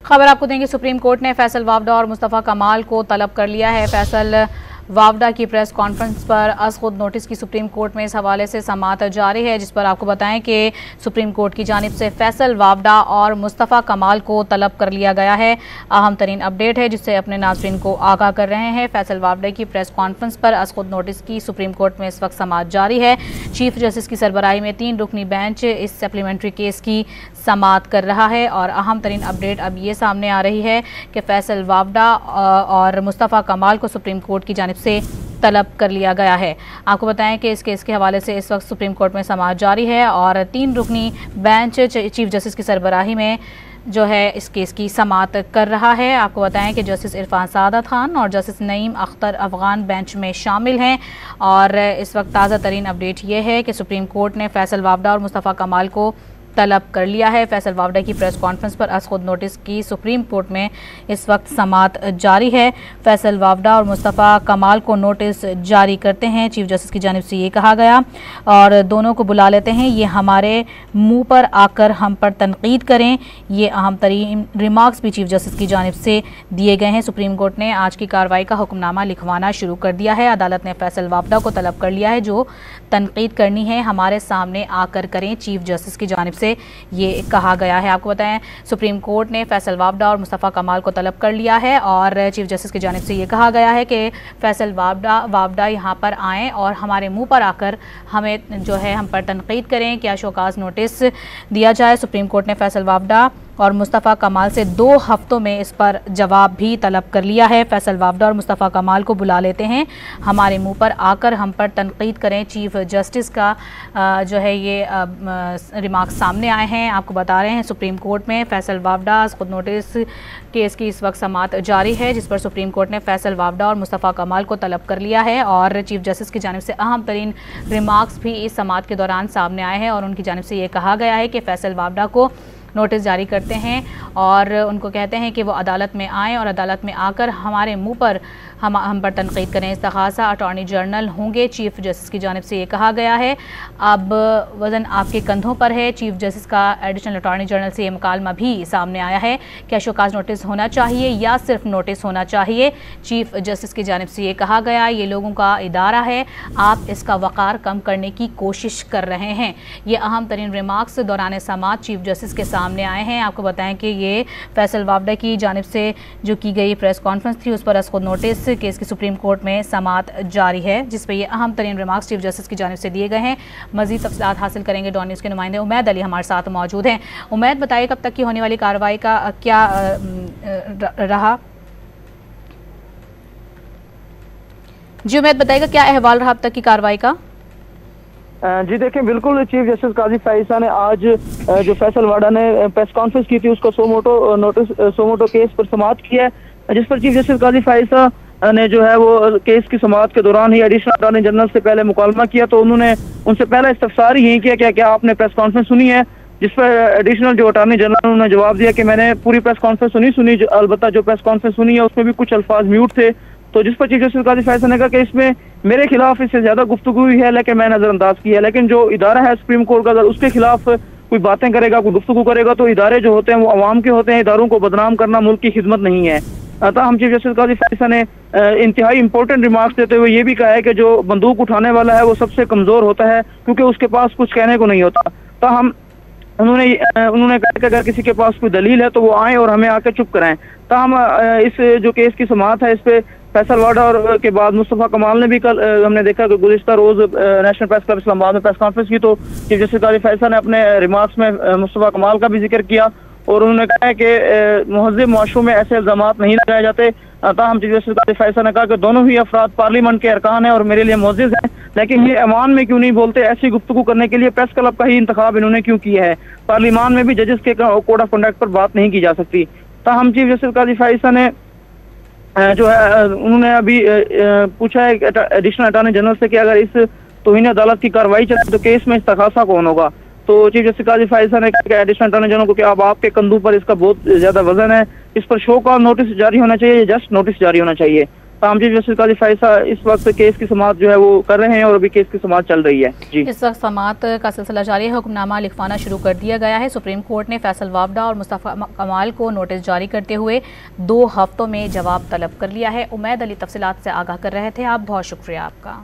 खबर आपको देंगे। सुप्रीम कोर्ट ने फैसल वावडा और मुस्तफ़ा कमाल को तलब कर लिया है। फैसल वावडा की प्रेस कॉन्फ्रेंस पर अज खुद नोटिस की सुप्रीम कोर्ट में इस हवाले से समाअत जारी है, जिस पर आपको बताएं कि सुप्रीम कोर्ट की जानिब से फैसल वावडा और मुस्तफ़ा कमाल को तलब कर लिया गया है। अहम तरीन अपडेट है जिससे अपने नाज़रीन को आगाह कर रहे हैं। फैसल वावडा की प्रेस कॉन्फ्रेंस पर अज खुद नोटिस की सुप्रीम कोर्ट में इस वक्त समाअत जारी है। चीफ जस्टिस की सरबराही में 3 रुकनी बेंच इस सप्लीमेंट्री केस की समाअत कर रहा है और अहम तरीन अपडेट अब ये सामने आ रही है कि फैसल वावडा और मुस्तफ़ा कमाल को सुप्रीम कोर्ट की जानिब से तलब कर लिया गया है। आपको बताएं कि इस केस के हवाले से इस वक्त सुप्रीम कोर्ट में समाअत जारी है और 3 रुकनी बेंच चीफ जस्टिस की सरबराही में जो है इस केस की समाअत कर रहा है। आपको बताएं कि जस्टिस इरफान सादत खान और जस्टिस नईम अख्तर अफगान बेंच में शामिल हैं और इस वक्त ताज़ा तरीन अपडेट ये है कि सुप्रीम कोर्ट ने फैसल वावडा और मुस्तफ़ा कमाल को तलब कर लिया है। फैसल वावडा की प्रेस कॉन्फ्रेंस पर अज खुद नोटिस की सुप्रीम कोर्ट में इस वक्त समाअत जारी है। फैसल वावडा और मुस्तफ़ा कमाल को नोटिस जारी करते हैं चीफ जस्टिस की जानिब से ये कहा गया और दोनों को बुला लेते हैं, ये हमारे मुंह पर आकर हम पर तनकीद करें। ये अहम तरीन रिमार्क्स भी चीफ जस्टिस की जानिब से दिए गए हैं। सुप्रीम कोर्ट ने आज की कार्रवाई का हुक्मनामा लिखवाना शुरू कर दिया है। अदालत ने फैसल वावडा को तलब कर लिया है, जो तनकीद करनी है हमारे सामने आकर करें। चीफ जस्टिस की जानिब से ये कहा गया है। आपको बताएं सुप्रीम कोर्ट ने फैसल वावडा और मुस्तफ़ा कमाल को तलब कर लिया है और चीफ जस्टिस की जानिब से ये कहा गया है कि फैसल वावडा यहाँ पर आएँ और हमारे मुंह पर आकर हमें जो है हम पर तनकीद करें, क्या शोकाज नोटिस दिया जाए। सुप्रीम कोर्ट ने फैसल वावडा और मुस्तफ़ा कमाल से 2 हफ्तों में इस पर जवाब भी तलब कर लिया है। फैसल वावडा और मुस्तफ़ा कमाल को बुला लेते हैं, हमारे मुंह पर आकर हम पर तनकीद करें। चीफ जस्टिस का जो है ये रिमार्क सामने आए हैं। आपको बता रहे हैं सुप्रीम कोर्ट में फैसल वावडा खुद नोटिस केस की इस वक्त समाअत जारी है, जिस पर सुप्रीम कोर्ट ने फैसल वावडा और मुस्तफ़ा कमाल को तलब कर लिया है और चीफ जस्टिस की जानिब से अहम तरीन रिमार्क्स भी इस समाअत के दौरान सामने आए हैं और उनकी जानिब से ये कहा गया है कि फैसल वावडा को नोटिस जारी करते हैं और उनको कहते हैं कि वो अदालत में आएँ और अदालत में आकर हमारे मुंह पर हम पर तनकीद करें। इस्तग़ासा अटॉर्नी जनरल होंगे, चीफ जस्टिस की जानिब से ये कहा गया है। अब वज़न आपके कंधों पर है। चीफ जस्टिस का एडिशनल अटॉर्नी जनरल से ये मुकालमा भी सामने आया है, क्या शोकाज नोटिस होना चाहिए या सिर्फ नोटिस होना चाहिए। चीफ जस्टिस की जानिब से ये कहा गया, ये लोगों का इदारा है, आप इसका वक़ार कम करने की कोशिश कर रहे हैं। ये अहम तरीन रिमार्क्स दौरान समाअत चीफ जस्टिस के सामने आए हैं। आपको बताएं कि ये फैसल वावडा की जानिब से जो की गई प्रेस कॉन्फ्रेंस थी उस पर खुद नोटिस केस की सुप्रीम कोर्ट में समाअत जारी है, जिस पर ये अहम तरीन रिमार्क्स चीफ जस्टिस की जानिब से दिए गए हैं। मज़ीद तफसीलात हासिल करेंगे डॉन न्यूज़ के नुमाइंदे उमैद अली हमारे साथ मौजूद हैं। उमैद, बताइए कब तक की होने वाली कार्रवाई का क्या रहा? जी उमैद, बताइएगा क्या अहवाल रहा अब तक की कार्रवाई का? जी देखें, बिल्कुल चीफ जस्टिस काजी फाइसा ने आज जो फैसल वावडा ने प्रेस कॉन्फ्रेंस की थी उसको सोमोटो केस पर समाअत किया है, जिस पर चीफ जस्टिस काजी फाइसा ने जो है वो केस की समाअत के दौरान ही एडिशनल अटॉर्नी जनरल से पहले मुकालमा किया। तो उन्होंने उनसे पहला इस्तफसार यही किया कि क्या आपने प्रेस कॉन्फ्रेंस सुनी है, जिस पर एडिशनल जो अटॉर्नी जनरल उन्होंने जवाब दिया कि मैंने पूरी प्रेस कॉन्फ्रेंस सुनी, अलबत्ता जो प्रेस कॉन्फ्रेंस सुनी है उसमें भी कुछ अल्फाज म्यूट थे। तो जिस पर चीफ जस्टिस काजी फैसल ने कहा कि इसमें मेरे खिलाफ इससे ज्यादा गुफ्तगू हुई है, लेकिन मैं नजरअंदाज की है, लेकिन जो इदारा है सुप्रीम कोर्ट का, अगर उसके खिलाफ कोई बातें करेगा, कोई गुफ्तगू करेगा तो इदारे जो होते हैं वो अवाम के होते हैं। इदारों को बदनाम करना मुल्क की खिदमत नहीं है। अतः हम चीफ जस्टिस काजी फैसल ने इंतहाई इंपॉर्टेंट रिमार्क्स देते हुए ये भी कहा है कि जो बंदूक उठाने वाला है वो सबसे कमजोर होता है क्योंकि उसके पास कुछ कहने को नहीं होता। तो उन्होंने कहा कि अगर किसी के पास कोई दलील है तो वो आए और हमें आकर चुप कराएं। तो हम इस जो केस की समाअत है इस पे फैसल वावडा और के बाद मुस्तफ़ा कमाल ने भी कल हमने देखा कि गुज़िश्ता रोज नेशनल प्रेस क्लब इस्लामाबाद में प्रेस कॉन्फ्रेंस की, तो चीफ जस्टिस काजी फैसल ने अपने रिमार्क्स में मुस्तफ़ा कमाल का भी जिक्र किया और उन्होंने कहा है कि मुहज़्ज़िब मुआशरों में ऐसे इल्ज़ामात नहीं लगाए जाते। अतः हम चीफ जस्टिस काजी फैसल ने कहा कि दोनों ही अफराद पार्लियामेंट के अरकान हैं और मेरे लिए मुअज़्ज़िज़ हैं, लेकिन ये ऐवान में क्यों नहीं बोलते? ऐसी गुफ्तगू करने के लिए प्रेस क्लब का ही इंतखाब इन्होंने क्यों किया है? पार्लियामान में भी जजेस के कोड ऑफ कंडक्ट पर बात नहीं की जा सकती। तो हम चीफ जस्टिस काजी फैसल ने जो है उन्होंने अभी पूछा है एडिशनल अटॉर्नी जनरल से कि अगर इस तौहीन अदालत की कार्रवाई चले तो केस में इस्तग़ासा कौन होगा। तो चीफ जस्टिस काजी फैसल ने कहा कि एडिशनल अटॉर्नी जनरल को कि अब आपके कंधों पर इसका बहुत ज्यादा वजन है, इस पर शो का नोटिस जारी होना चाहिए, जस्ट नोटिस जारी होना चाहिए। चीफ जस्टिस काजी फाइज साहब इस वक्त केस की समाअत जो है वो कर रहे हैं और अभी केस की समाअत चल रही है। जी, इस वक्त समाअत का सिलसिला जारी है। हुक्मनामा लिखवाना शुरू कर दिया गया है। सुप्रीम कोर्ट ने फैसल वावडा और मुस्तफ़ा कमाल को नोटिस जारी करते हुए 2 हफ्तों में जवाब तलब कर लिया है। उमैद अली तफसीलात से आगाह कर रहे थे। आप बहुत शुक्रिया आपका।